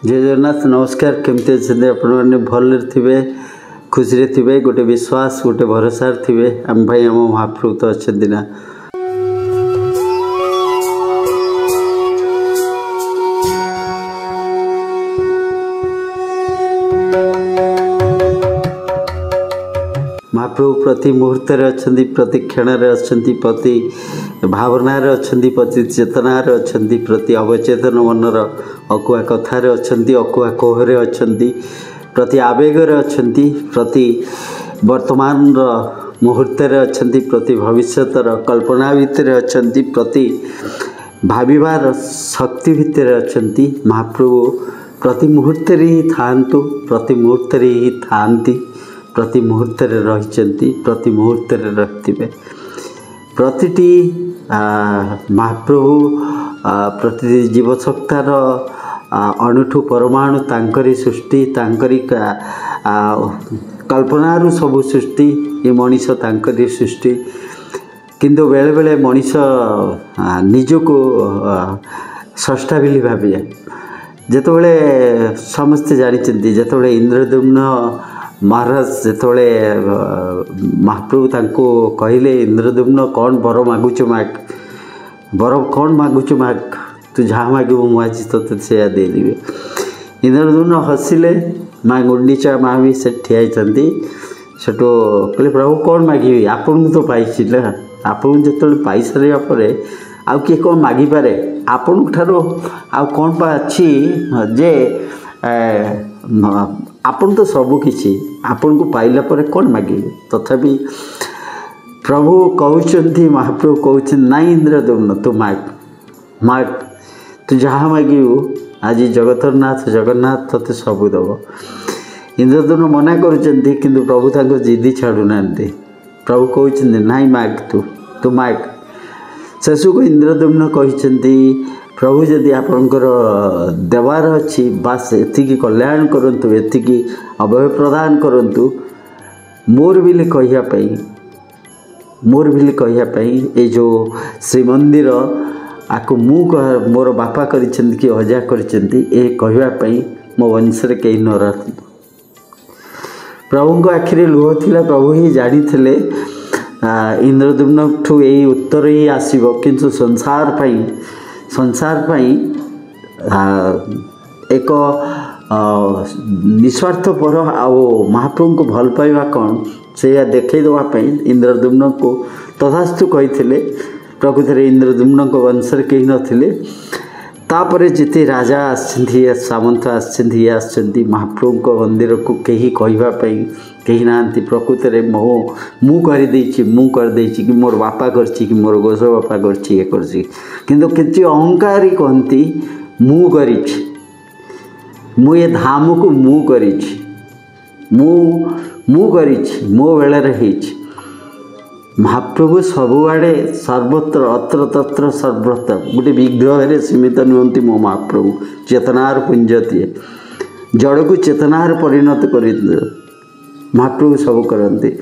जय जगन्नाथ नमस्कार केमती अच्छे आपने भल थे खुशी थे गोटे विश्वास गोटे भरोसा थे आम भाई आम महाप्रभु तो अच्छा ना महाप्रभु प्रति मुहूर्त अच्छा प्रति क्षण अच्छा प्रति भावनार अच्छा प्रति चेतनार अच्छा प्रति अवचेतन मनर अकुआ कथार अच्छा अकुआ कोहरे अच्छा प्रति आवेगर अच्छा प्रति वर्तमान मुहूर्त अच्छा प्रति भविष्यतर कल्पना भितर अच्छा प्रति भाविबार शक्ति भितर अच्छा महाप्रभु प्रति मुहूर्त ही थांतु प्रति मुहूर्त ही थांती प्रति मुहूर्त रही प्रति मुहूर्त रही प्रतिटी महाप्रभु प्रति जीवसत्तार अणुठू परमाणु तांकरी सृष्टि तांकरी कल्पनारू सब सृष्टि ये मनीष तांकरी सृष्टि किंतु बेले बेले मनीष निजको स्रष्टा बोली भावे जेतबेले समस्ते जानते जेतबेले इंद्रद्युम्न महाराज जिते महाप्रभु तांको कहले इंद्रद्युम्न कौन बर मागुच माग बर कौन मागुच माग तू जहाँ मागू मुझे तो से देदेवी इंद्रद्युम्न हसिले माँ गुंडीचा माँ भी से ठिया सेठू कहले प्रभु कौन मागे आपन तो पाई ना आपन जो पाई सारे आउ किए कौन मागिपारे आपन ठारो आउ कौन पा अच्छी जे आपन तो सबू किसी आपन को पाइला पर कौन मागे तथापि प्रभु कहते महाप्रभु कहते ना इंद्रद्युम्न तू माग माग तू जहाँ मागू आज जगतरनाथ जगन्नाथ तते सबू दब इंद्रद्युम्न मना करुँच किंतु प्रभु तांको जिद्दी छाड़ू ना प्रभु कहते ना माग तू माग शेषु को इंद्रद्युम्न कहते प्रभु जदि आपणकर देवार अच्छी बास एति कल्याण करंतु एति अभय प्रदान करंतु मोर बिले कहियापाई ये जो श्रीमंदिर आको मोर बापा करिसेंती कि अजा करिसेंती ए कहियापाई मो वंश रे केही न रही प्रभु को आखिरे लुह थिला प्रभु ही जानी थिले इंद्रद्युम्न ठू यही उत्तर ही आसीबो किंतु संसार पाई एक निस्वार्थपर आओ महाप्रभु को भल पाइबा कौन से देखई देवाई इंद्रद्युम्न को तथास्तु कही प्रकृत में इंद्रद्युम्न को वंश कहीं नथिले तापर जिते राजा आछंती सामंत आछंती महाप्रभु को मंदिर को कहीं कहवाई कहीं ना प्रकृत में मु कर कि मोर बापा करछि कि मोर गोस बापा करछि ये करछि किंतु किछि अहंकारी कहती मु करिछि मु ये धाम को मु करिछि मु करिछि मो बेले रहिछि महाप्रभु सबुआड़े सर्वत्र अत्र तत्र सर्वत्र गोटे विग्रह सीमित नुहति मो महाप्रभु चेतनार पुंजती जड़ को चेतनार परिणत कर महाप्रभु सब करते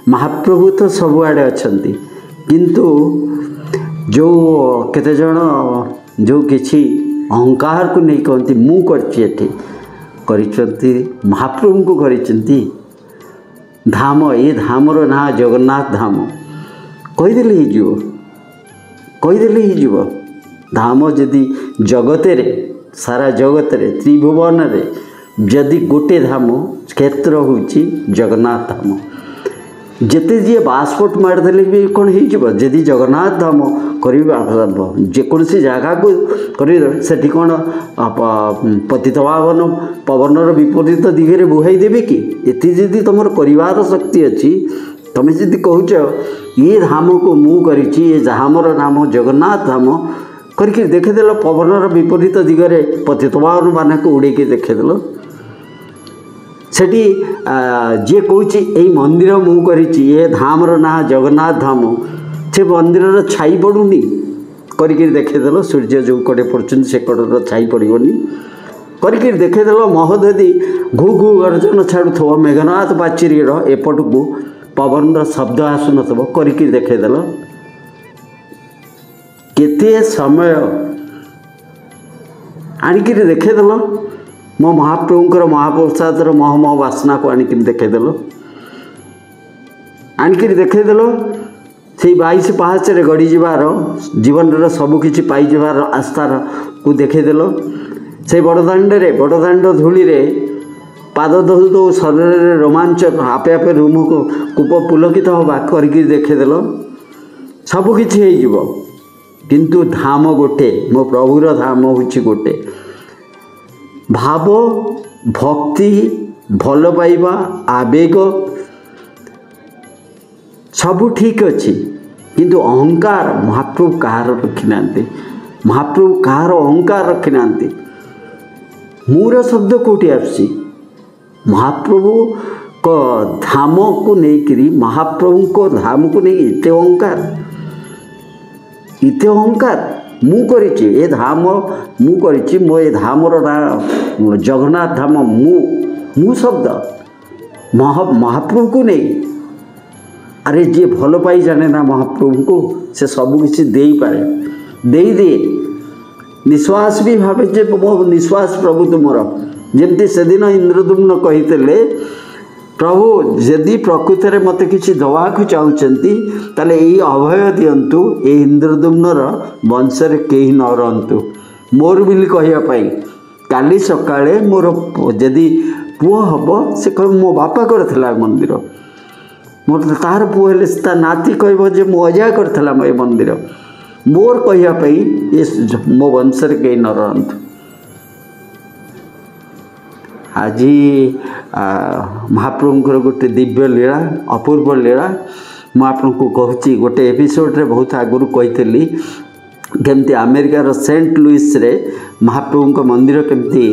महाप्रभु तो सबुआड़े अच्छा किंतु जो केते जण जो किछि अहंकार को नहीं कहती मु करछि महाप्रभु को करछि धाम ये धामर ना जगन्नाथ धाम कहीदेले ही धाम जदि जगत सारा जगत त्रिभुवन रे जदि गोटे धाम क्षेत्र होची जगन्नाथ धाम जेते जी पासपोर्ट मारदेले भी कौन होदी जगन्नाथ धाम करसी जगह को कर कौन पतितपावन पवनर विपरीत दिगरे बुहाई देवे कि ये जदि तुम कर शक्ति अच्छी तुम्हें जदि कहच ये धाम को मु करी ये धामर नाम जगन्नाथ धाम करके देखेदेल पवनर विपरीत दिगरे पतितपावन मान को उड़े देखेदेल सेठी जे कहे मंदिर मु करी ये धामर ना जगन्नाथ धाम से मंदिर छाई पड़ूनी करके देखेदेल सूर्य जो कड़े पड़ुं से कड़र छाई पड़ोनी करके देखेदेल महोदधि घू घू गर्जन छाड़ू मेघनाथ पाचेरीर एपट को पवन शब्द आसुन करके देखेदेल केते समय आणिक देखेदेल मो महाप्रभुंकर महाप्रसादर मह मह बासना को आनिक देखदेल आनिक देखदेल से 22 पाहाचरे गड़ी जीवार जीवन सबकि पाइबार आस्थार को देखदेल से बड़दाण्ड धूली पाद दहु दो शरीर रोमांचक आपे आपे रूम को कूप पुलकित हवा करके देखदेल सबकि हो किंतु धाम गोटे मो प्रभुर धाम हूँ गोटे भाव भक्ति भल पाइबा आवेग सब ठीक अच्छी किंतु अहंकार महाप्रभु कहार रखी ना महाप्रभु कहार अहंकार रखी ना मूर शब्द कौटी आसी महाप्रभु को धाम को लेकिरी महाप्रभु को धाम को नहीं इते अहंकार मु करिछि ए धाम मु करिछि मो ए धामर ना जगन्नाथ धाम मु शब्द महाप्रभु को नहीं अरे जी भल पाई जाने ना महाप्रभु को से सब किसी दे पारे दे दिए निश्वास भी भावे जे मो निश्वास प्रभु तुमर जमती से दिन इंद्रदुम्न कही प्रभु यदि प्रकृत में मत किसी दवा को चाहते ताले यही अभय दिंतु ये इंद्रदुम्नर वंशरे कहीं न रंतु मोर बिली कहवाई काली सकाळे मोर जदि पुओ हम से कह मो बापा करथिला मंदिर मोर तार पुओ हेले ता नाती कहबो जे मो अजा करथिला ए मंदिर मोर कहवाई ये मो वंशरे कहीं न रंतु आज महाप्रभुंकर गोटे दिव्य लीला अपूर्व लीला मु आपको कहूँ गोटे एपिसोड रे बहुत आगुरी कही केमती अमेरिकार सेंट लुइस रे महाप्रभु मंदिर केमती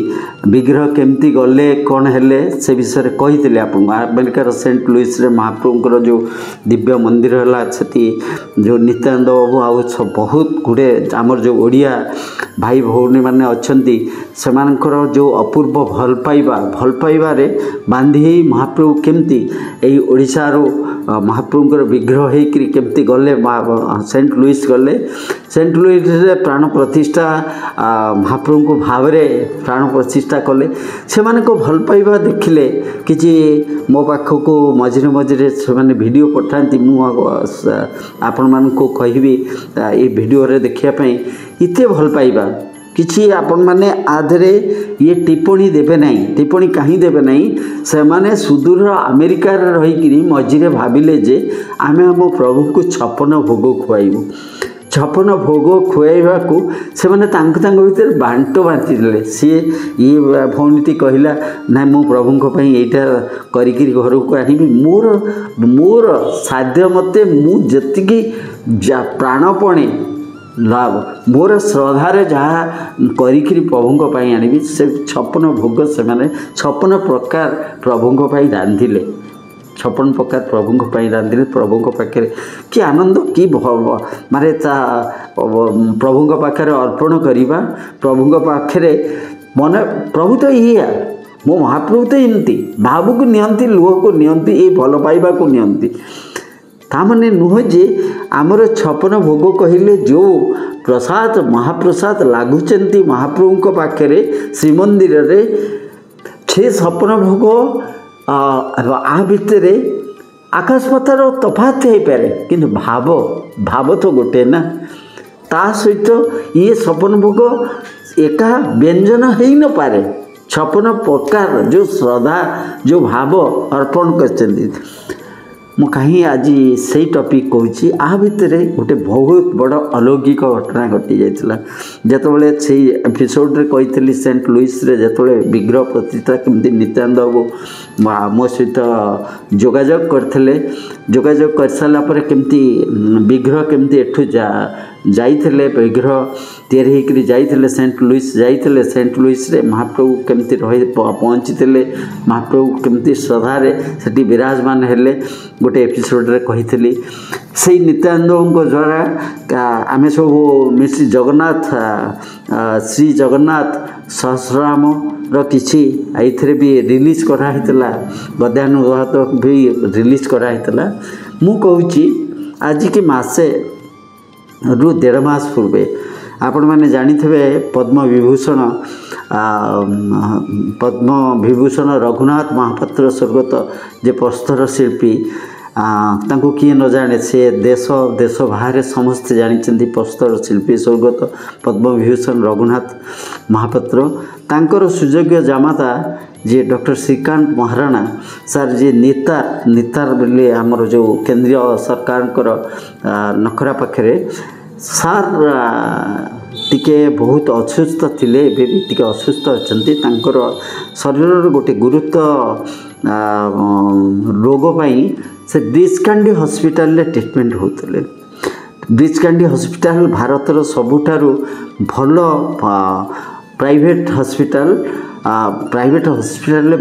विग्रह केमती गले कौन हेले से विषय कही आपको अमेरिकार सेंट लुइस रे महाप्रभुंकर जो दिव्य मंदिर है से जो नित्यानंद बाबू आउ बहुत गुड़े आमर जो ओडिया भाई भौणी मैंने अच्छा से जो अपूर्व भल पाइबा बांधी महाप्रभु केमती यही ओडिशार महाप्रभुंकर विग्रह होकर केमती गले सेंट लुइस गले सेंट लुइस रे प्राण प्रतिष्ठा महाप्रभु को भाव में प्राण प्रतिष्ठा कले से भल पाइबा देखिले किसी मो पाखक मझे मझे से वीडियो पठाती आपण मान को कहि ये वीडियो रे देखापी इते भल पाइबा किसी आपण मैंने आधे ये टिप्पणी देवे नहीं टिप्पणी कहीं देवे नहीं से माने सुदूर अमेरिका रहीकि मझे भाविले जे आमे हम प्रभु को 56 भोग खुआइबू 56 भोग खुआइबा को से माने भीतर बांट बांटी देले सी ये भौणीटी कहला ना मो प्रभु एटा करिकी घर को आनिबी मोर साध्य मते मु जतिकी प्राणपणे लाभ मोर श्रद्धारे जहाँ करी प्रभु आनी से 56 भोग से माने 56 प्रकार प्रभु रांधिले 56 प्रकार प्रभु रांधिले प्रभु पाखे कि आनंद कि माने प्रभु पाखे अर्पण करवा प्रभु पाखे मन प्रभु तो ये मो महाप्रभु तो एमती भाव को नियंती लुह को नियंती ये भल पाइबा को नियंती तामने नुह जे आमर 56 भोग कहले जो प्रसाद महाप्रसाद लगुंट महाप्रभु पाखे श्रीमंदिर रे 56 भोग आ भितर आकाश पतार तफात हो पारे कि भाव तो गोटे ना ता सहित ये 56 भोग एका व्यंजन हो न पारे 56 प्रकार जो श्रद्धा जो भाव अर्पण कर मु कहीं आज से टॉपिक कहूँ आ भितर गोटे बहुत बड़ अलौकिक घटना घटी जाता जितेबाला से एपिसोड रे कही सेंट लुइस रे जितेबाला विग्रह प्रतिष्ठा केमती नित्यानंद बाबू मो सहित जोगाजोग करते जोगाजोग कर सारापर केमती विग्रह केमती एठू जाइले विग्रह तैयारी होकर जाइले सेंट लुइस जाइले सेंट लुइस रे महाप्रभु केमती रही पहुँची महाप्रभु केमती श्रद्धारे सेठी विराजमान हेले गोटे एपिसोड रे कही से नित्यानंद द्वारा आमे सब मिश्री जगन्नाथ श्री जगन्नाथ सहस्रनाम रि ये भी रिलीज कराइला गद्यानुवाद भी रिलीज कराइला मु कहूँ आज की मासे रु 1.5 मास पूर्वे आपण मैंने जानिथिबे पद्म विभूषण रघुनाथ महापात्र स्वर्गत जे प्रस्तर शिल्पी तांको किए न जाने से देश देश बाहर समस्ते जानी प्रस्तर शिल्पी स्वर्गत पद्म विभूषण रघुनाथ महापात्र तांकर सुयोग्य जामाता जी डॉक्टर श्रीकांत महाराणा सर जी नितार बोले आमर जो केंद्रीय सरकार नखरा पाखे सार टिके बहुत असुस्थ थिले टिके असुस्थ अच्छी शरीर गोटे गुरुत्व रोग पाई से ब्रिजकांडी हॉस्पिटल ले ट्रीटमेंट होते ब्रिजकांडी हॉस्पिटल भारतर सबुठारु भल प्राइवेट हॉस्पिटल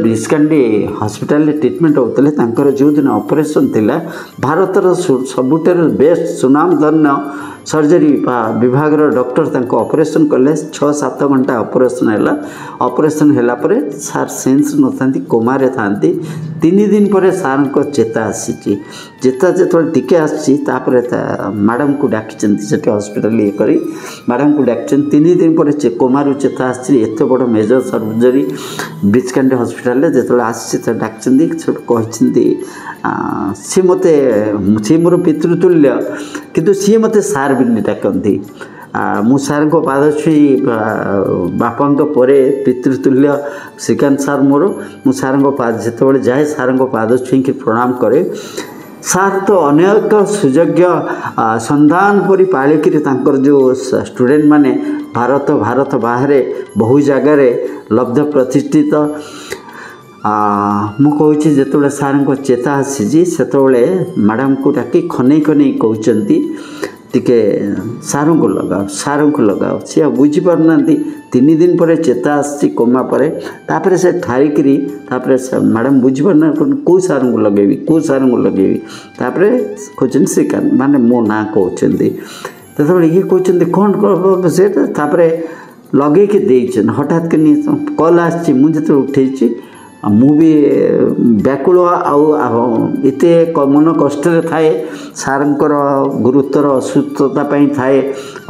ब्रिजकांडी हॉस्पिटल ट्रीटमेंट होते जो दिन ऑपरेशन थिला भारतर सबुठारु बेस्ट सुनामधन्य सर्जरी विभाग डॉक्टर तांको ऑपरेशन कले 6-7 घंटा ऑपरेशन हैला परे सार सेंस नथांती कोमारे थांती 3 दिन पर सार को चेता आसी चेता जो टिके आसी मैडम को डाकिचंती सेठी हॉस्पिटल ये करी मैडम को डाकिचंती 3 दिन पर कोमारू चेता आसी एत बड़ मेजर सर्जरी ब्रिजकांडी हॉस्पिटल जो आसी डाकिचंती कहते सी मते सी मोर पितृतुल्य किंतु सी मते सार बिल्ली डाकती मु सार को पादछुई बापा परे पितृतुल्य श्रीकांत सार मोर मु सार को पाद जिते जाए सार को पादछुई की प्रणाम करे सार तो अनेक सुयोग्य संधान परी पालिकी जो स्टूडेंट माने भारत बाहर बहु जगार लब्ध प्रतिष्ठित मु कहूँ जो सार को चेता आसी से मैडम को डाकी खनई कहते टिके सार को लगाओ सी बुझीपारना 3 दिन पर चेता आसी कोमा पर से ठारिकी मैडम बुझीपारना कौ सार को लगेबी तापर कहते श्रीकांत माने मो ना कहते तो ये कहते कौन से लगे देन हठात कि कल आसी मुझे उठे मु भी व्याकुल आते मन कष्ट थाए सारंकर गुरुतर असुस्थता थाए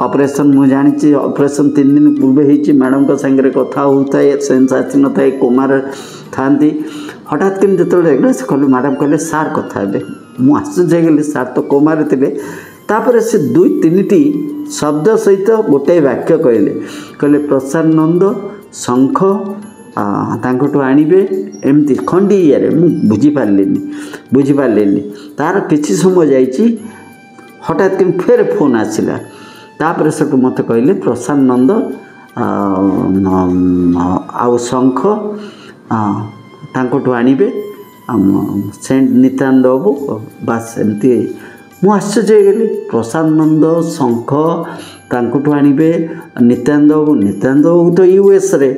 ऑपरेशन मु जानी ऑपरेशन 3 दिन पूर्व होती मैडम को सांगे कथा होता है सेन्स आसी न था कोमार था हठात कि जो कहले मैडम कहले सार कथा मुझे आश्चर्य गली सार तो कोमार थे तापर से 2-3टी शब्द सहित गोटे वाक्य कहले प्रसाद नंद शंख तांकटू आणवे एमती खंडी ये बुझीपारे तार किसी समय जाइए हठात कि फेर फोन आसला तापर से मत कहले प्रसाद नंद आउ शंख तांकटू आणवे सेंट नित्यानंद बाबू बास एमती मु आश्चर्य गली प्रसाद नंद शंख तांकटू आणवे नित्यानंद बाबू तो यूएस रे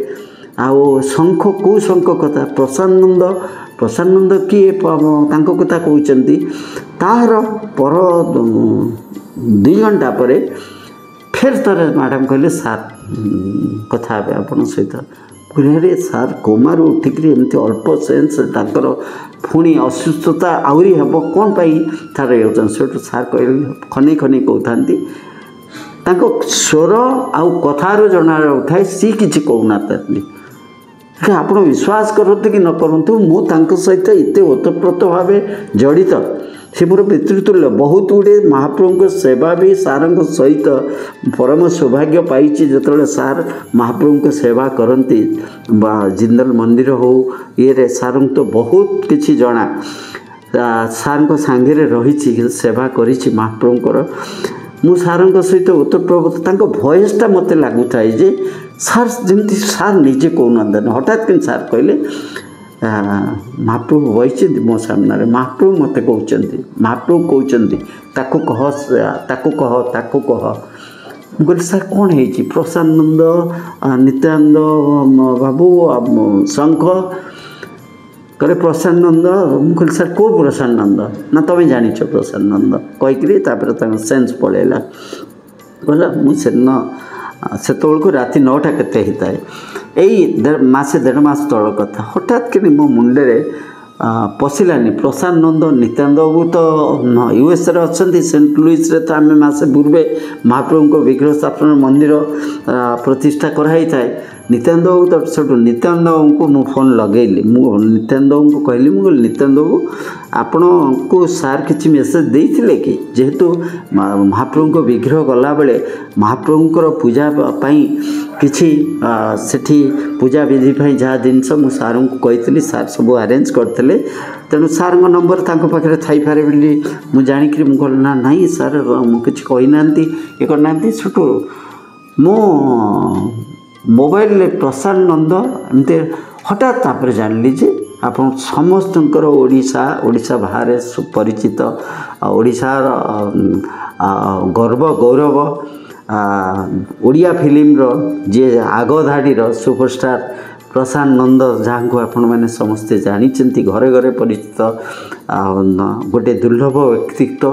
आओ शंख कौ शंख कथा प्रसाद किए कथा कहते तार पर 2 घंटा पर फिर थोड़े मैडम कहले सार कथा आप सहित बुढ़े सार कोमारू उठिक एमती अल्प सेन्स पुणी असुस्थता आहरी हम कौन तार से सार कहले खनई कहते स्वर आउ कथार जना उठाए सी किसी कहना आप विश्वास करते कि न करूँ मुझे सहित एत ओतप्रोत भाव जड़ित से मोर पितृतुल्य बहुत गुड़े महाप्रभु सेवा भी सार सहित परम सौभाग्य पाई जो सार महाप्रभु सेवा करती जिंदल मंदिर हो ये सार तो बहुत किसी जना सार सांगे रही सेवा करी महाप्रभुर मु सार सहित ओतप्रोत भयसटा मत लगुता जे सार जमी सार निजे कहना हठात कि सार कहले महाप्रभु बही मो सामने महाप्रभु मत कहते महाप्रभु कहते ताकू कह मुझे सार कौन है प्रसाद नंद नित्यानंद बाबू शंख कहले प्रसाद नंद मुझे सार को प्रसाद नंद ना तुम्हें जान प्रसाद नंद कहीकि सेन्स पलैला कहला मुझे से राति 9टा केते होता है यही 1.5 मास तल कथा हठात कि मो मुंडे पशिलानी। प्रशांत नंद नित्यानंद बाबू तो यूएस रे अच्छा सेंट लुइस रे तो आम मसे पूर्वे महाप्रभु को विग्रह स्थापन मंदिर प्रतिष्ठा कराई थाए। नित्यानंद बाबू तो सब नित्यानंद बाबू को मु फोन लगेली नित्यानंद बाबू को कहली नित्यानंद बाबू आपण को सार किसी मेसेज देते कि जेहेतु महाप्रभु को विग्रह गला बेले महाप्रभुंकर पूजा पाई किछि सेठी पूजा विधि पाई जहाँ जिनस मु सार को कही सार सब अरेंज करते तेणु सार नंबर तांको पाखे थी पारे बोली मुझे जाणिक ना नहीं सार मुझे कहना ये करना छुटू मो मोबाइल प्रशांत नंद एमती हठात तापर जानली जे आप समस्तंकर ओडिशा बाहर सुपरिचित ओडिशार गर्व गौरव ओडिया फिल्म रो जे आगधाड़ी सुपरस्टार प्रशांत नंद जहाँ को आपण मैंने समस्ते जानी घरे घरे परिचित गोटे दुर्लभ व्यक्तित्व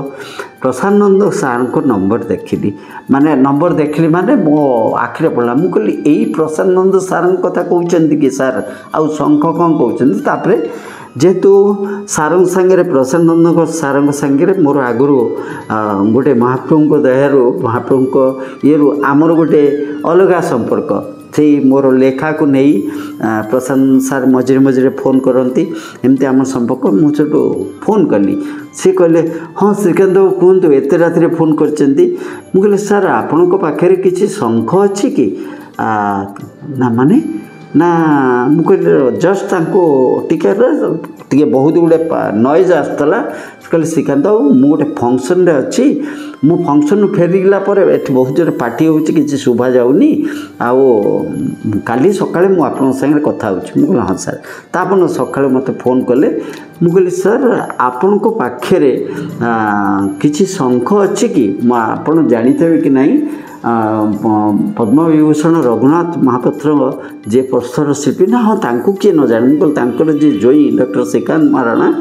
प्रशांत नंद सार को नंबर देखली माने नंबर देखली माने मो आखिरे पड़ा मुझे कहली यही प्रशांत नंद सार कथा कहते कि सार आउ शंख कौन कहते जेहेतु सारंग सांगे प्रशांत नंद सारंग सांगे मोर आगु गोटे महाप्रभु दयारू महाप्रभु ये आमर गोटे अलग संपर्क से मोर लेखा को नहीं प्रशांत सार मझे मझे फोन करती एमती आम संपर्क मुझे फोन कली सी कहले हाँ श्रीकांत बाबू कहतु एत राति फोन कर कहले सार आपण पाखे किसी शंख अच्छी कि ना माने ना मुझे जस्ट टे बहुत गुड़े नॉइज आसला कहले श्रीकांत बाबू मु गोटे फंक्शन अच्छी मु फंक्शन फेरिला ये बहुत जोर पार्टी होती शुभा जाऊनी आओ काली सकाळे मु आपन संगे कथा होछि मु हाँ सर तापन सकाळे मते फोन कले मु कहली सर आपण को पाखे किछि शंख अच्छी कि आपन जानिथबे कि नहीं पद्म विभूषण रघुनाथ महापात्र जे प्रस्तर शिल्पी ना हाँ तांको किए न जाने मुझे जे जोई डॉक्टर श्रीकांत महाराणा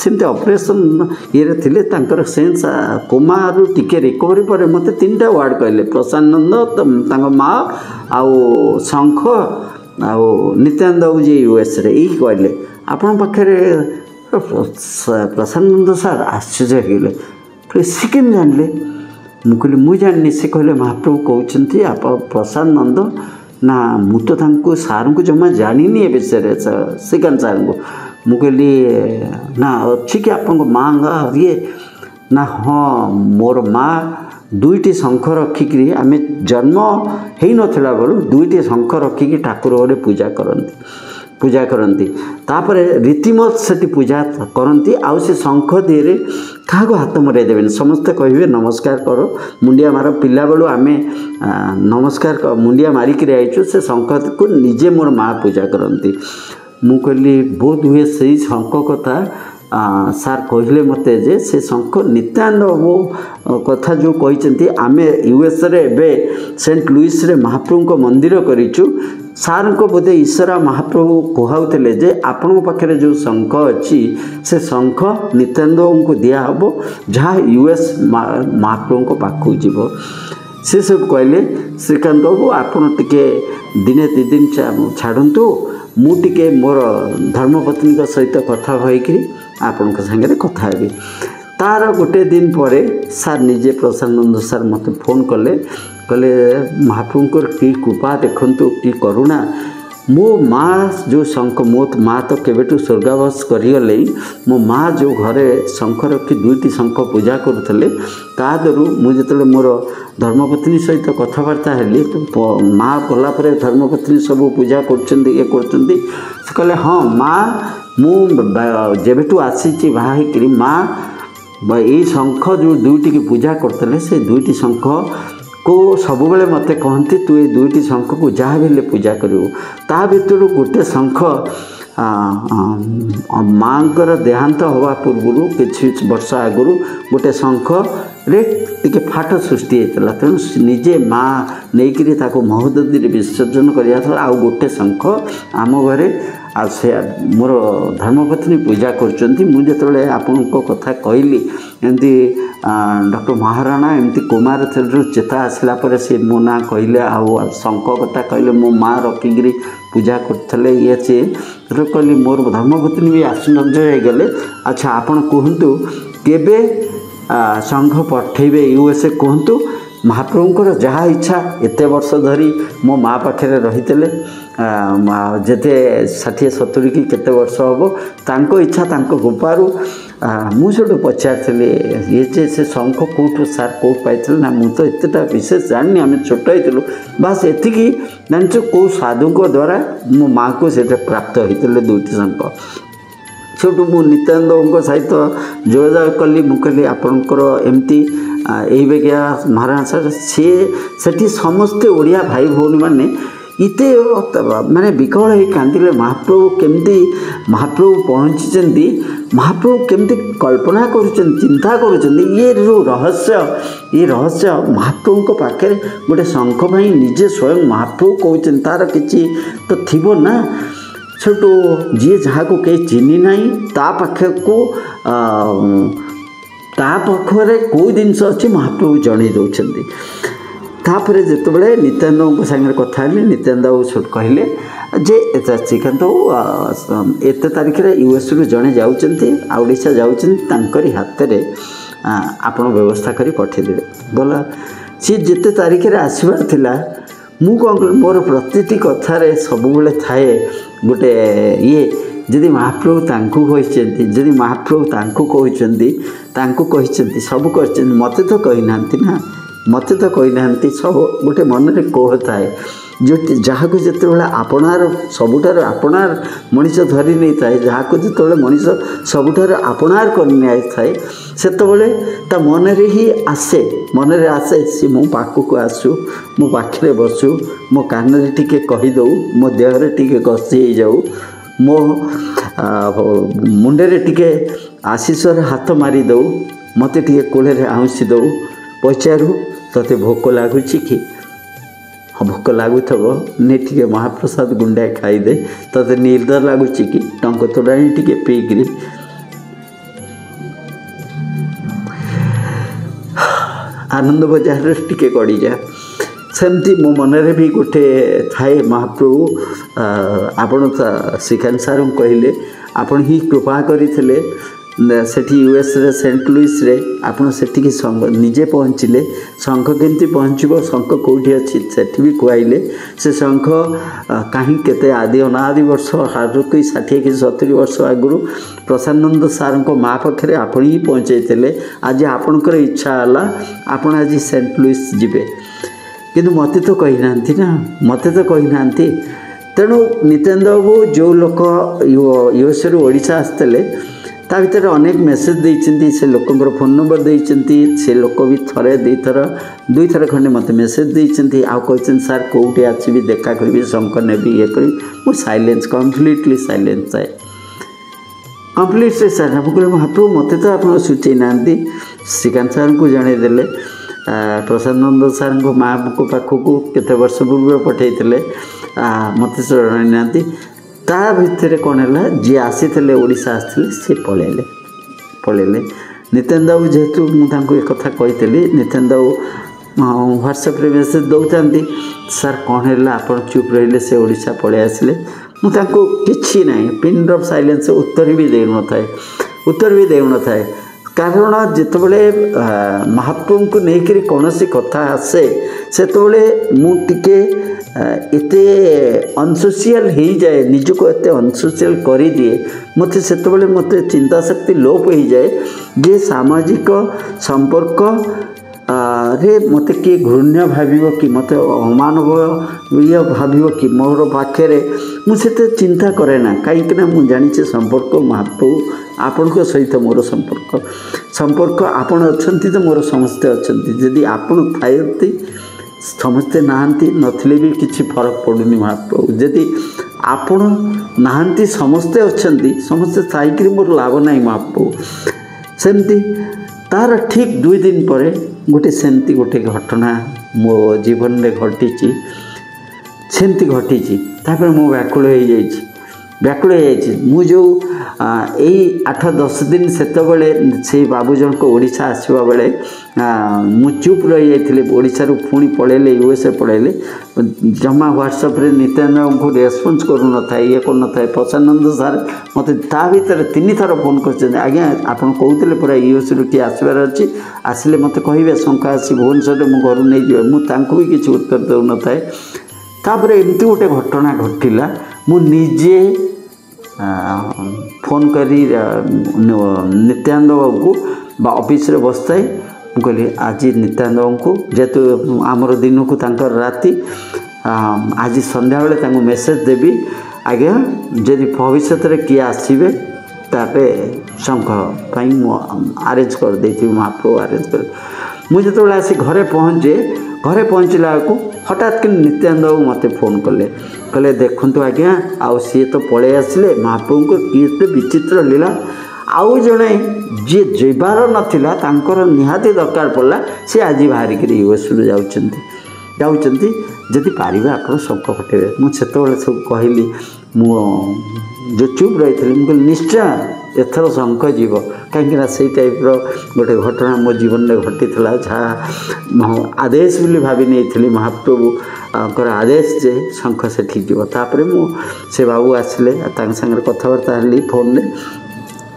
सेमती ऑपरेशन ये थिले तांकर सेंस कोमा रु टिके रिकवरी पर मते तीनटा वर्ड कहले प्रशांत नंद तांको माँ आउ शंख आउ नित्यानंद बाबू जी यूएस रे यही कहले आपण पाखे प्रशांत नंद सार आश्चर्य होगले सिकेम जानले मुझे मुझे जानी से कहले महाप्रभु कहते आप प्रशांत नंद ना मु तो सार को जमा जानी ए विषय श्रीकांत सार को मुझे ना अच्छी कि आप माँ ये ना हाँ मोर माँ दुईटी शंख रखिकी आम जन्म हो नाला बेलू दुईटी शंख रखिकी ठाकुर घरे पूजा करती तापर रीतिमत से पूजा करती आउ से शंख दिए क्या हाथ मरे देवे समस्ते कहे नमस्कार करो मुंडिया मार पिला बेलू आम नमस्कार मुंडिया मारिक आईचु से शंख को निजे मोर माँ पूजा करती मु कहली बोध हुए से शंख कथा सार कहले मते जे से शंख नित्यानंद बाबू कथा जो कहते आम यूएस रे एबे सेंट लुइस रे महाप्रभु को मंदिर करिचु सार को बोधे ईश्वरा महाप्रभु कहते जे आपण पाखे जो शंख अच्छी से शंख नित्यानंद बाबू को दिहब जहाँ यूएस महाप्रभु को पाखु जीव से सब कहले श्रीकांत बाबू आपण टिके दिने दी दिन छाड़ू मुझे मोर धर्मपत्नी सहित कथा होकर आपण सागर कथा हेबी तार गोटे दिन पर सार निजे प्रशांत नंद सार मत फोन कले कहले महाप्रभुंर की कृपा देखु की करुणा मो माँ जो शंख मो माँ तो केवेटू स्वर्गावास करगले मो माँ जो घरे शंख रखी दुईटी शंख पूजा करुले तादरू मुझे मोर धर्मपत्नी सहित कथबार्ता हेली तो माँ गलापर धर्मपत्नी सब पूजा कर कहले हाँ माँ मुझेटू आसी बाहर माँ ये शंख जो दुईटी की पूजा करते से दुईटी शंख को सब बेले मत कहती तू ये दुईटी शंख को जहाँ भी पूजा करू ता भीतर गोटे शंख माँकर देहांत हवा पूर्व किसी वर्ष आगु गोटे शंख रे टिके फाट सृष्टि होता तेणु निजे माँ नहीं महददी विसर्जन कर गोटे शंख आम घरे ଆଉ ସେ ମୋର ଧର୍ମପତ୍ନୀ ପୂଜା କରୁଛନ୍ତି। ମୁଁ ଯେତେବେଳେ ଆପଣଙ୍କ କଥା କହିଲି ଏମିତି ଡକ୍ଟର ମହାରାଣା ଏମିତି କୋମାର ଥିଲୁ, ଚେତା ଆସିଲା ପରେ ସେ ମୋ ନାଁ କହିଲେ, ଆଉ ଶଙ୍ଖ କଥା କହିଲେ, ମୋ ମାଆ ରଖିକିରି ପୂଜା କରୁଥିଲେ ଇଏ ସିଏ। ସେତେବେଳେ କହିଲି ମୋର ଧର୍ମପତ୍ନୀ ବି ଆଶ୍ଚର୍ଯ୍ୟ ହେଇଗଲେ। ଆଚ୍ଛା ଆପଣ କୁହନ୍ତୁ କେବେ ସଂଘ ପଠେଇବେ USA କୁହନ୍ତୁ। ମହାପ୍ରଭୁଙ୍କର ଯାହା ଇଚ୍ଛା। ଏତେ ବର୍ଷ ଧରି ମୋ ମାଆ ପାଖରେ ରହିଥିଲେ, ଯେତେ 60-70 କି କେତେ ବର୍ଷ ହେବ, ତାଙ୍କ ଇଚ୍ଛା ତାଙ୍କ କୃପାରୁ। ମୁଁ ସେଠୁ ପଚାରିଥିଲି ଇଏ ଯେ ସେ ଶଙ୍ଖ କେଉଁଠୁ ସାର୍ କେଉଁଠୁ ପାଇଥିଲେ ନା, ମୁଁ ତ ଏତେଟା ବିଶେଷ ଜାଣିନି, ଆମେ ଛୋଟ ହେଇଥିଲୁ, ବାସ୍ ଏତିକି ଜାଣିଛୁ କେଉଁ ସାଧୁଙ୍କ ଦ୍ୱାରା ମୋ ମାଆକୁ ସେଇଟା ପ୍ରାପ୍ତ ହୋଇଥିଲେ 2ଟି ଶଙ୍ଖ। ସେଠୁ ମୁଁ ନିତ୍ୟାନନ୍ଦଙ୍କ ସହିତ ଯୋଗାଯୋଗ କଲି। ମୁଁ କହିଲି ଆପଣଙ୍କର ଏମିତି ଏଇ ବେଗିଆ ମହାରାଣା ସାର୍, ସିଏ ସେଠି ସମସ୍ତେ ଓଡ଼ିଆ ଭାଇ ଭଉଣୀମାନେ ଏତେ ମାନେ ବିକଳ ହେଇ କାନ୍ଦିଲେ। ମହାପ୍ରଭୁ ପହଞ୍ଚିଛନ୍ତି, ମହାପ୍ରଭୁ କେମିତି କଳ୍ପନା କରୁଛନ୍ତି, ଚିନ୍ତା କରୁଛନ୍ତି, ଇଏ ଯେଉଁ ରହସ୍ୟ ମହାପ୍ରଭୁଙ୍କ ପାଖରେ ଗୋଟେ ଶଙ୍ଖ ପାଇଁ ନିଜେ ସ୍ୱୟଂ ମହାପ୍ରଭୁ କହୁଛନ୍ତି, ତା'ର କିଛି ତ ଥିବ ନା। ସେଠୁ ଯିଏ ଯାହାକୁ କେହି ଚିହ୍ନି ନାହିଁ ତା ପାଖରେ କେଉଁ ଜିନିଷ ଅଛି ମହାପ୍ରଭୁ ଜଣେଇ ଦେଉଛନ୍ତି। ତାପରେ ଯେତେବେଳେ ନିତ୍ୟାନନ୍ଦଙ୍କ ସାଙ୍ଗରେ କଥା ହେଲି, ନିତ୍ୟାନନ୍ଦ ବାବୁ ସେଠୁ କହିଲେ ଯେ ଶ୍ରୀକାନ୍ତ ବାବୁ ଏତେ ତାରିଖରେ USରୁ ଜଣେ ଯାଉଛନ୍ତି, ଓଡ଼ିଶା ଯାଉଛନ୍ତି, ତାଙ୍କରି ହାତରେ ଆପଣ ବ୍ୟବସ୍ଥା କରି ପଠାଇଦେବେ। ବୋଲା ସିଏ ଯେତେ ତାରିଖରେ ଆସିବାର ଥିଲା, ମୁଁ କ'ଣ କଲି, ମୋର ପ୍ରତିଟି କଥାରେ ସବୁବେଳେ ଥାଏ ଗୋଟେ ଯଦି ମହାପ୍ରଭୁ ତାଙ୍କୁ କହିଛନ୍ତି, ଯଦି ମହାପ୍ରଭୁ ତାଙ୍କୁ କହିଛନ୍ତି ସବୁ କରିଛନ୍ତି, ମୋତେ ତ କହିନାହାନ୍ତି ନା, ମୋତେ ତ କହିନାହାନ୍ତି। ସବୁ ଗୋଟେ ମନରେ କୋହ ଥାଏ, ଯାହାକୁ ଯେତେବେଳେ ସବୁଠାରୁ ଆପଣାର ମଣିଷ ଧରି ନେଇଥାଏ, ଯାହାକୁ ଯେତେବେଳେ ମଣିଷ ସବୁଠାରୁ ଆପଣାର କରି ନେଇଥାଏ, ସେତେବେଳେ ତା ମନରେ ଆସେ ସେ ମୋ ପାଖକୁ ଆସୁ, ମୋ ପାଖରେ ବସୁ, ମୋ କାନରେ ଟିକେ କହିଦେଉ, ମୋ ଦେହରେ ଟିକେ ଘଷି ହେଇଯାଉ, ମୋ ମୁଣ୍ଡରେ ଟିକେ ଆଶୀଷର ହାତ ମାରିଦେଉ, ମୋତେ ଟିକେ କୋଳରେ ଆଉଁସି ଦେଉ, ପଚାରୁ ତୋତେ ଭୋକ ଲାଗୁଛି କି? ଭୋକ ଲାଗୁଥିବ ନେ ଟିକେ ମହାପ୍ରସାଦ ଗୁଣ୍ଡାଏ ଖାଇଦେ। ତୋତେ ନିଦ ଲାଗୁଛି କି? ଟଙ୍କ ତୋରାଣି ଟିକେ ପିଇକିରି ଆନନ୍ଦ ବଜାରରେ ଟିକେ ଗଡ଼ିଯା। ସେମିତି ମୋ ମନରେ ବି ଗୋଟେ ଥାଏ, ମହାପ୍ରଭୁ ଆପଣ ଶ୍ରୀକାନ୍ତ ସାର୍ଙ୍କୁ କହିଲେ, ଆପଣ ହିଁ କୃପା କରିଥିଲେ ସେଠି USରେ ସେଣ୍ଟ ଲୁଇସ୍ରେ, ଆପଣ ସେଠିକି ନିଜେ ପହଞ୍ଚିଲେ। ଶଙ୍ଖ କେମିତି ପହଞ୍ଚିବ, ଶଙ୍ଖ କେଉଁଠି ଅଛି ସେଠି ବି କୁହାଇଲେ। ସେ ଶଙ୍ଖ କାହିଁ କେତେ ଅନାଦି ବର୍ଷ, 60 କି 70 ବର୍ଷ ଆଗରୁ ପ୍ରସାଦାନନ୍ଦ ସାର୍ଙ୍କ ମାଆ ପାଖରେ ଆପଣ ହିଁ ପହଞ୍ଚାଇଥିଲେ। ଆଜି ଆପଣଙ୍କର ଇଚ୍ଛା ହେଲା ଆପଣ ଆଜି ସେଣ୍ଟ ଲୁଇସ୍ ଯିବେ, କିନ୍ତୁ ମୋତେ ତ କହିନାହାନ୍ତି। ତେଣୁ ନିତ୍ୟାନନ୍ଦ ବାବୁ ଯେଉଁ ଲୋକ USରୁ ଓଡ଼ିଶା ଆସିଥିଲେ, ତା ଭିତରେ ଅନେକ ମେସେଜ୍ ଦେଇଛନ୍ତି, ସେ ଲୋକଙ୍କର ଫୋନ୍ ନମ୍ବର ଦେଇଛନ୍ତି। ସେ ଲୋକ ବି ଥରେ ଦୁଇଥର ଖଣ୍ଡେ ମୋତେ ମେସେଜ୍ ଦେଇଛନ୍ତି, ଆଉ କହିଛନ୍ତି ସାର୍ କେଉଁଠି ଆସିବି, ଦେଖା କରିବି, ଶଙ୍ଖ ନେବି, ଇଏ କରିବି। ମୁଁ କମ୍ପ୍ଲିଟଲି ସାଇଲେନ୍ସ ଥାଏ। ସାର୍ ମୁଁ କହିଲି ମହାପ୍ରଭୁ ମୋତେ ତ ଆପଣ ସୂଚାଇ ନାହାନ୍ତି। ଶ୍ରୀକାନ୍ତ ସାର୍ଙ୍କୁ ଜଣାଇଦେଲେ, ପ୍ରସାଦାନନ୍ଦ ସାର୍ଙ୍କ ମାଆଙ୍କ ପାଖକୁ କେତେ ବର୍ଷ ପୂର୍ବେ ପଠାଇଥିଲେ, ମୋତେ ଜଣାଇ ନାହାନ୍ତି। ତା ଭିତରେ କ'ଣ ହେଲା, ଯିଏ ଆସିଥିଲେ ଓଡ଼ିଶା ଆସିଥିଲେ, ସେ ପଳେଇଲେ। ନିତ୍ୟାନନ୍ଦ ବାବୁ ଯେହେତୁ ମୁଁ ତାଙ୍କୁ ଏକଥା କହିଥିଲି, ନିତ୍ୟାନନ୍ଦ ବାବୁ ହ୍ୱାଟ୍ସଆପ୍ରେ ମେସେଜ୍ ଦେଉଥାନ୍ତି, ସାର୍ କ'ଣ ହେଲା ଆପଣ ଚୁପ୍ ରହିଲେ, ସେ ଓଡ଼ିଶା ପଳେଇ ଆସିଲେ। ମୁଁ ତାଙ୍କୁ କିଛି ନାହିଁ, ପିନ୍ ଡ୍ରପ୍ ସାଇଲେନ୍ସ, ଉତ୍ତର ବି ଦେଉନଥାଏ। କାରଣ ଯେତେବେଳେ ମହାପ୍ରଭୁଙ୍କୁ ନେଇକରି କୌଣସି କଥା ଆସେ, ସେତେବେଳେ ମୁଁ ଟିକେ ଏତେ ଅନସୋସିଆଲ୍ ହେଇଯାଏ, ନିଜକୁ ଏତେ ଅନସୋସିଆଲ୍ କରିଦିଏ। ସେତେବେଳେ ଚିନ୍ତାଶକ୍ତି ଲୋପ ହେଇଯାଏ ଯେ ସାମାଜିକ ସମ୍ପର୍କ ରେ ମୋତେ କିଏ ଘୃଣ୍ୟ ଭାବିବ କି, ମୋତେ ଅମାନବୀୟ ଭାବିବ କି ମୋର ପାଖରେ, ମୁଁ ସେତେ ଚିନ୍ତା କରେ ନା। କାହିଁକିନା ମୁଁ ଜାଣିଛି ସମ୍ପର୍କ ମହାପ୍ରଭୁ ଆପଣଙ୍କ ସହିତ ମୋର ସମ୍ପର୍କ ଆପଣ ଅଛନ୍ତି ତ ମୋର ସମସ୍ତେ ଅଛନ୍ତି। ଯଦି ଆପଣ ଥାଆନ୍ତି, ସମସ୍ତେ ନାହାନ୍ତି, ନଥିଲେ ବି କିଛି ଫରକ ପଡ଼ୁନି ମହାପ୍ରଭୁ। ଯଦି ଆପଣ ନାହାନ୍ତି, ସମସ୍ତେ ଅଛନ୍ତି, ସମସ୍ତେ ଥାଇକିରି ମୋର ଲାଭ ନାହିଁ ମହାପ୍ରଭୁ। ସେମିତି ତା'ର ଠିକ୍ 2 ଦିନ ପରେ ଗୋଟେ ଘଟଣା ମୋ ଜୀବନରେ ଘଟିଛି। ତାପରେ ମୁଁ ବ୍ୟାକୁଳ ହେଇଯାଇଛି। व्याकुल हो जो यही 8-10 दिन से बाबू जनक ओडिशा आसवा बेले मु चुप रही जाइए ओडिशा पुणी पलैले यूएसए पलैले जमा व्हाट्सएप रे नित्यानंद को रेस्पॉन्स करू न था ये कर न था प्रसानंद सार मत ता भीतर 3 थर फोन कर आज्ञा आप कहते पूरा यूएस रु किए आसबार अच्छी आसिले मत कहे शंका आसी भुवनेश्वर मु घर नहीं जाए मुझे भी किसी उत्तर दे न थाए तापर एमती गोटे घटना घटला मु निजे फोन करी नित्यानंद बाबू को ऑफिस रे बसताए कहली आज नित्यानंद बाबू को जेहेतु आमर दिन को तांकर राति आज संध्या बेले मेसेज देवी आज्ञा जदि भविष्य में किए आसबे तापे शंख आरेंज कर देती महाप्रभु आरेंज कर मुझे जो आसी घरे पहुँचला को हठात कि नित्यानंद बाबू मत फोन कले कहले देखु आज्ञा आउ सी तो पलि आसिले महाप्रभु को किए विचित्र लीला आउ जड़े जी जीवार नाला तांकर निहाती दरकार पड़ा सी आज बाहरिक यूएस जाऊँगी जदि पारे आप शंख फटेबे मुझे सब कहली जो चुप रही थी मुझे निश्चय एथर शंख जीव कहीं से टाइप्र गोटे घटना मो जीवन में घटी जहाँ आदेश बोली भावी नहीं महाप्रभु आदेश जे शंख से ठीक जीवतापर से बाबू आसिले सागर कथबार्ता हली फोन में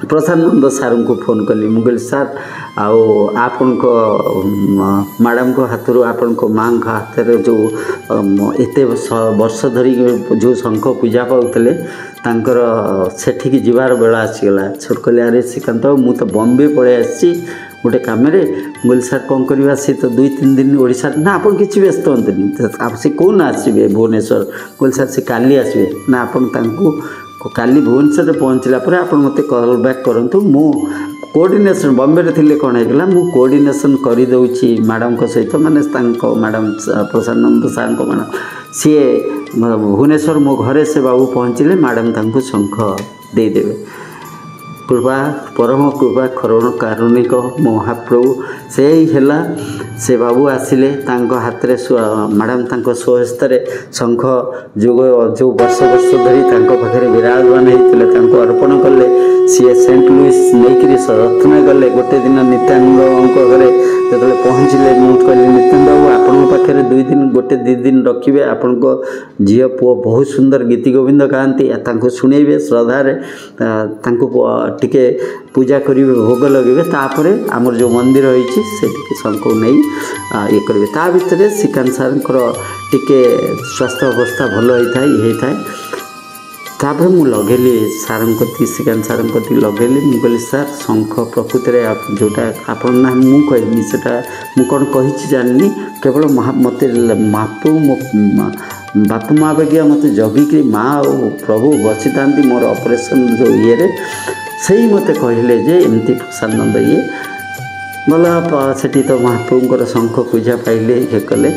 प्रसानंद सार को फोन कली मुझे सार आओ आपण को मैडम को हाथ आपण को माँ हाथ जो एत वर्ष धरी जो शंख पूजा पाते तांकर सेठिकी जीवार बेला आसीगला छोट कहले अरे श्रीकांत मु तो बॉम्बे पड़े आसी गोटे कम बोल सर कौन करवा सी तो 2-3 दिन ओडिशा ना आप किसी व्यस्त हमें सी कौन आसबे भुवनेश्वर बोल सर से काली आसबे ना आपण काली भुवनेश्वर पहुँचला आप मत कॉल बैक करूँ मु कोऑर्डिनेशन बॉम्बे रे थिले कौन है मु कोऑर्डिनेशन कर दौची मैडम को सहित माने मैडम प्रसानंद सार को मैडम सी भुवनेश्वर मो घरे से बाबू पहुँचले मैडम तांको शंख देदेवे कृपा परम कृपा करुण कारुणिक महाप्रभु से ही हैला से बाबू आसिले तांको हाथ रे मैडम तांको स्वहस्त शंख जो वर्ष धरी तांको पाखरे विराजमान होते तांको अर्पण कले सी सेंट लुइस नहीं रत्न गले गोटे दिन नित्यानंद घरे जो पहुँचले मुझे कहली नित्यानंद बाबू आपण पाखे 2 दिन गोटे 2 दिन रखिए आपण झील पुओ बहुत सुंदर गीति गोविंद गाँती शुणेबे श्रद्धार टिके पूजा करेंगे भोग लगे तापर आमर जो मंदिर रही से शंख नहीं ये करेंगे ता भितर श्रीकांत सार टिके स्वास्थ्य अवस्था भल होता है तापर मु लगेली सार श्रीकांत सार लगेली मुझे कहली सार शंख प्रकृत में जोटा आप ना मुझे कहनी से कौन कही जानी केवल मत महाप्रभु मो बापा माँ बगिया मत जगिकी माँ और प्रभु बसी था मोर ऑपरेशन जो ये से ही मत कहले जे एमती प्रसानंद ये गला सेठी तो महाप्रभुंर शंख पूजा पाइले ये कले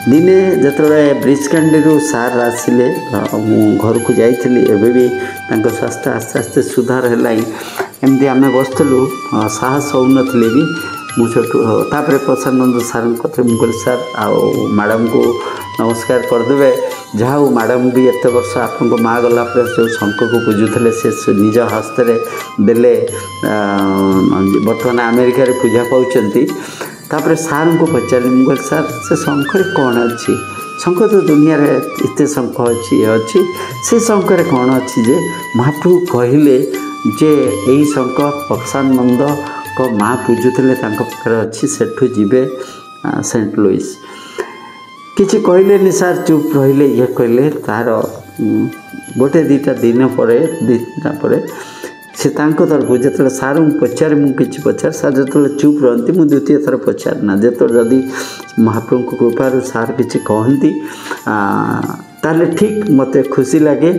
दिने जिते ब्रिज कैंडी सार आसिले घर को जाइली एवं भी स्वास्थ्य आस्ते आस्ते सुधार है एमती आम बसलु साहस हो नथिले भी मुझे प्रसानंद सार कथे मुझे सार आओ मैडम को नमस्कार करदे जहाँ मैडम भी एत वर्ष आपको माँ गला जो शंख को पूजुले से निज हस्त देले बर्तमान अमेरिका रे पूजा पाँच सार को पचारि मुझे सार से शंखरे कौन अच्छी शंख तो दुनिया रे इतने शंख अच्छी ये अच्छी से शंखरे कौन अच्छी जे महाप्रभु कहले जे यही शंख प्रसानंद को माँ पूजुले अच्छी सेठू जीवे सेंट लुइस किसी कहले सार चुप रहिले ये कहले तार गोटे 2टा दिन पर से तरफ जो सार पचारे मुझे पचार सार जो चुप रहती मुझे द्वितीय थर पचारना जो जदि महाप्रभु को कृपार सार किसी कहती ताले ठीक मत खुशी लगे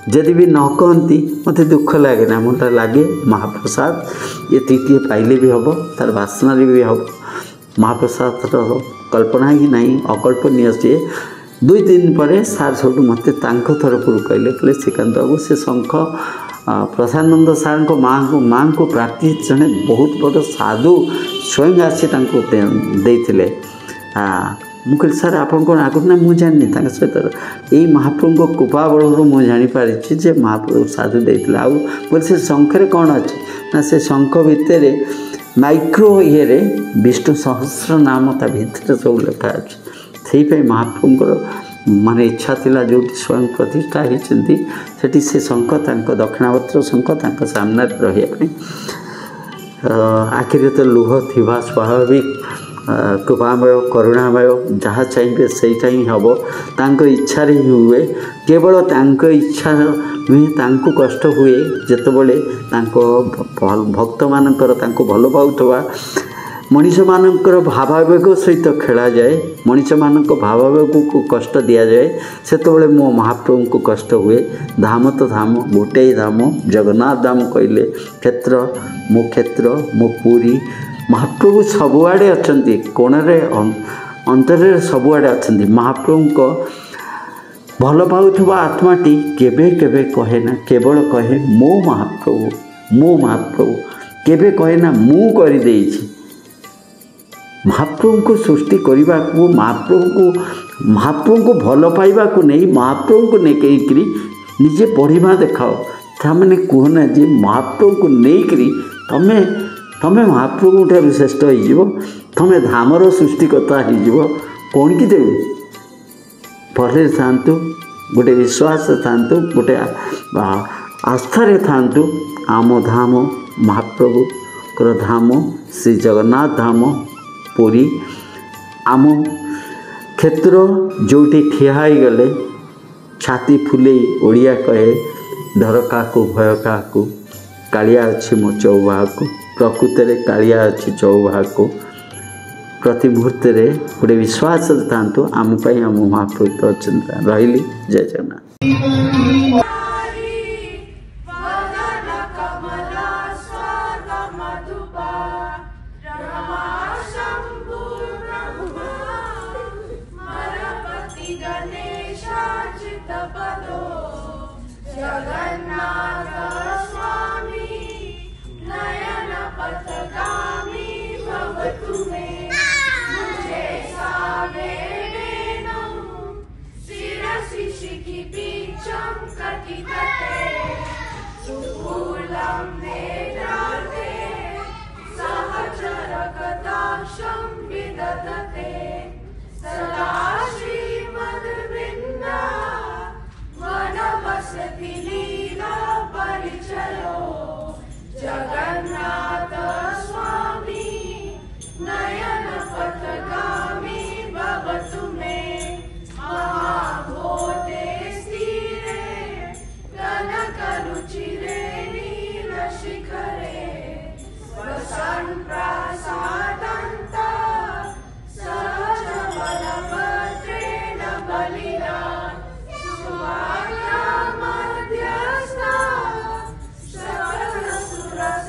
जदि भी न कहती मत दुख लगे ना मोटा लगे महाप्रसाद ये तृतीय पाइले भी हम तार वासना भी हम महाप्रसाद कल्पना ही नहीं अकल्पनीय सी 2 दिन पर सार सब मत तरफ कहले श्रीकांत बाबू से शंख प्रसानंद सार को माँ को प्राप्ति जड़े बहुत बड़ साधु स्वयं आसी देते मुझे सर आपण कौन आगुरी ना मुझे जानी सहित यही महाप्रभु कृपा बल मुझे जापारी जे महाप्रभु साधु देते आउ बोले से शंखरे कौन अच्छे ना से शंख भितर माइक्रो ये विष्णु सहस्र नाम ता भितर सब लिखा अच्छे से महाप्रभुर माने इच्छा थिला जो स्वयं प्रतिष्ठा होती से शंख दक्षिणावर्त शंख सामने रही आखिर तो लुह थी स्वाभाविक कृपामय करुणामय जहाँ चाहिए सहीटा ही हम तांको इच्छा ही हुए केवल तांको इच्छा नुहे तांको कष्ट हुए जितेबले भक्त मानकर तांको भल पाउथवा मनीष मानकर भावावेग सहित खेला जाए मनीष मान भावावेग को कष्ट दि जाए से मो महाप्रभु को कष्ट हुए धाम तो धाम गोटे ही धाम जगन्नाथ धाम कहले क्षेत्र मो पुरी महाप्रभु सबुआड़े अच्छा कोणरे अंतरे सबुआड़े अच्छा महाप्रभु को भल पाउथवा आत्माटी केबे केबे कहे ना केवल कहे मो महाप्रभु केबे कहे ना मु कर देइछि महाप्रभु को सृष्टि करने को महाप्रभु को भल पाइबा को नहीं महाप्रभु को नहीं निजे पढ़ा देखाओ ताने कहना जे महाप्रभु को नहीं तमें तमें महाप्रभु ठार श्रेष्ठ हो तमें धामर सृष्टिकर्ता हो कौन कि देवे भले था गोटे विश्वास था गोटे आस्थारे था आम धाम महाप्रभु धाम श्री जगन्नाथ धाम पुरी आम क्षेत्र जोटी ठिया गले छाती फुले ओडिया कहे डर क्या भय क्या कालिया अच्छी मो चौबाहा को प्रकृत में कालिया अच्छी चौबाहा को प्रति मुहूर्त गोटे विश्वास था आम आम महाप्रभु अच्छा रही जय जगन्नाथ।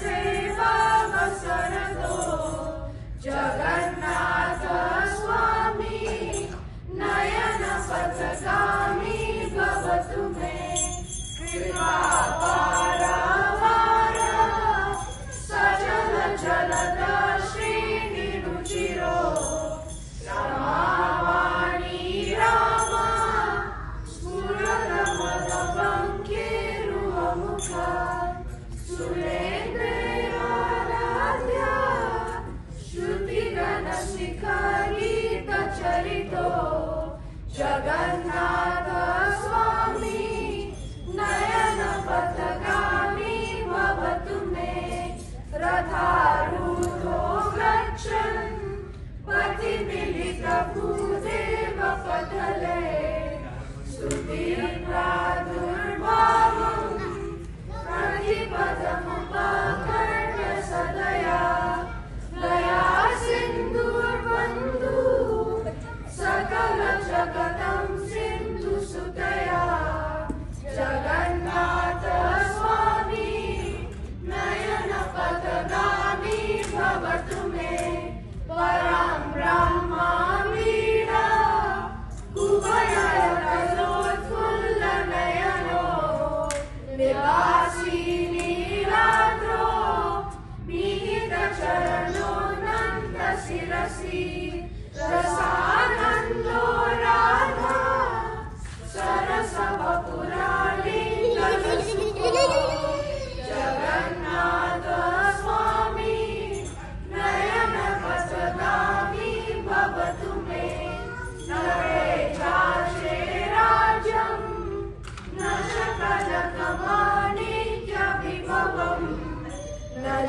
सेवा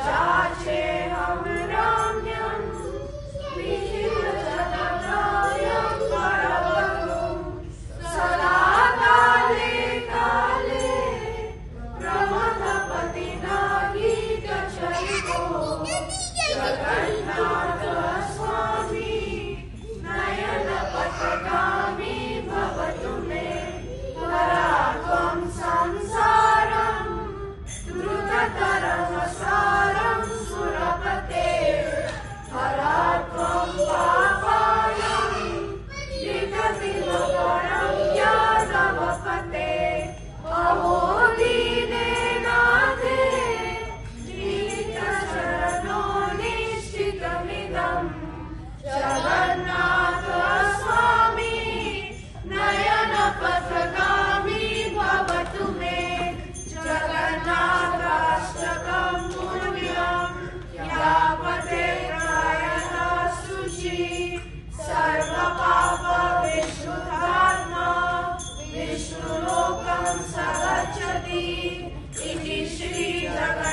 प्रजाचेऽहं रम्यं विचित्रजगन्नायं परवतुं सदा काले काले प्रमथपतिना गीतचरितो जगन्नाथ स्वामी नयनपथगामी भवतु मे परात्वं संसारं द्रुततरमसारं सुरपते परात्वं पापायं विगतिलोकरं यादवपते अहो दीने नाथे नीतचरणो निश्चितमिदं जगन्नाथ स्वामी नयनपथगामी भवतु मे जगन्नाथाष्टकं पुण्यं यापते प्रयाता शुचि सर्वपापविस्मृतात्मा विष्णुलोकं स गच्छति इति श्री जगन्नाथ